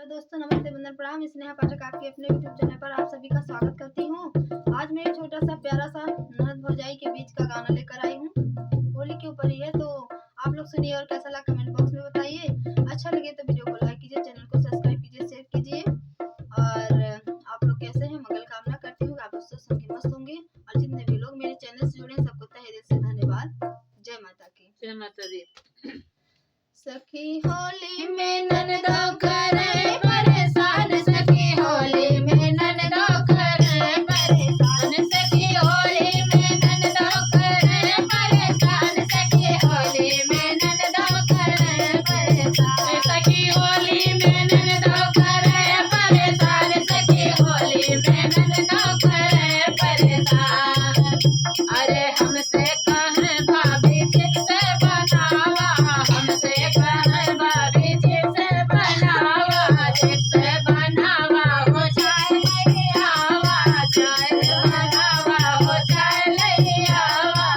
दोस्तों नमस्ते, वंदन प्रणाम। स्नेहा पाठक आपके अपने यूट्यूब चैनल पर आप सभी का स्वागत करती हूँ। आज मैं एक छोटा सा प्यारा सा ननद भौजाई के बीच का गाना लेकर आई हूँ। होली के ऊपर ही है, तो आप लोग सुनिए और कैसा लगा कमेंट बॉक्स में बताइए। अच्छा लगे तो वीडियो को लाइक कीजिए, चैनल को सब्सक्राइब कीजिए, शेयर कीजिए। और आप लोग कैसे हैं, मंगल कामना करती हूँ आप दोस्तों सुन के मस्त होंगे। और जितने भी लोग मेरे चैनल से जुड़े हैं सबको तहे दिल से धन्यवाद। जय माता की। जय माता दी। सखी होली में ननदो करे परेशान, सखी होली में ननदो करे परेशान, सखी होली में ननदो करे परेशान, सखी होली में ननदो करे परेशान, सखी होली में ननदो करे परेशान, सखी होली में ननदो करे परेशान। अरे हमसे कहे भाभी ठीक से बनावा, हमसे कहे भाभी ठीक से बनावा, ठीक से बनावा हो चाय ले आवा, चाय बनावा हो चाय ले आवा।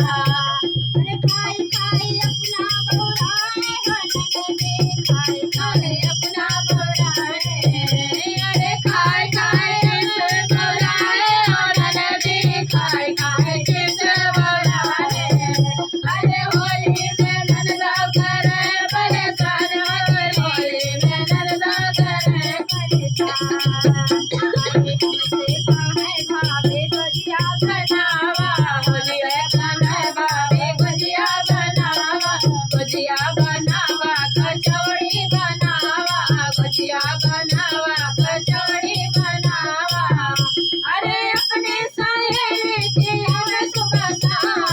अरे खाई खाई अपना बुराए हो ननदी, खाई खाई अपना बुराए, अरे खाई खाई बुराए हो ननदी, खाई खाई किसे बुराए। अरे होली में ननदा करे परेशान, होली में ननदा करे परेशान। हमसे कहे भाभी गुजिया बनावा, हमसे कहे भाभी गुजिया बनावा, गुजिया बनावा कचौड़ी बनावा, गुजिया बनावा कचौड़ी बनावा। अरे अपने सहेली के हमें सुबह शाम,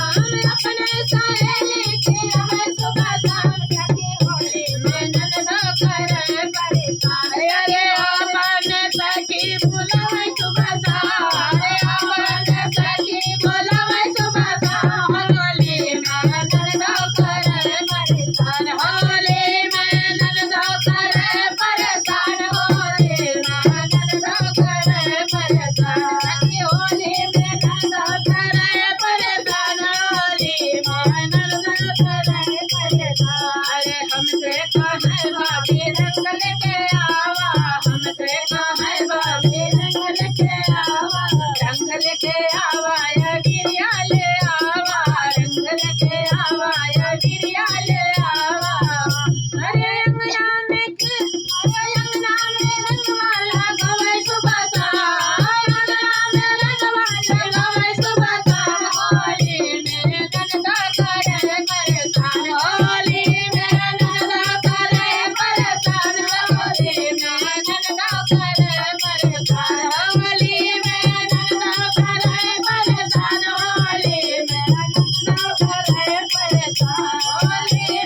अपने सहेली के हमें सुबह शाम, सखी होली में ननदा करे परेशान। अरे अपने सखी बुलावे सुबह शाम, अरे अपने सखी बुलावे सुबह शाम, होली में ननदा करे परेशान, होली में ननदा करे परेशान, होली में ननदा करे परेशान, सखी होली में ननदा करे परेशान, होली में ननदा करे परेशान। अरे हमसे कहे भाभी रंग लेके आवा, हमसे कहे भाभी रंग लेके आवा, रंग लेके आवा या गिरिया ले आवा, रंग लेके आवा या गिरिया ले आवा। अरे अंगना में रंगवाला गवे सुबह शाम, अंगना में रंगवाला गवे सुबह शाम, होली में ननदा करे परेशान, होली में ननदा करे परेशान, होली में ननदा करे परेशान, होली में ननदा करे परेशान, होली में ननदा करे परेशान, होली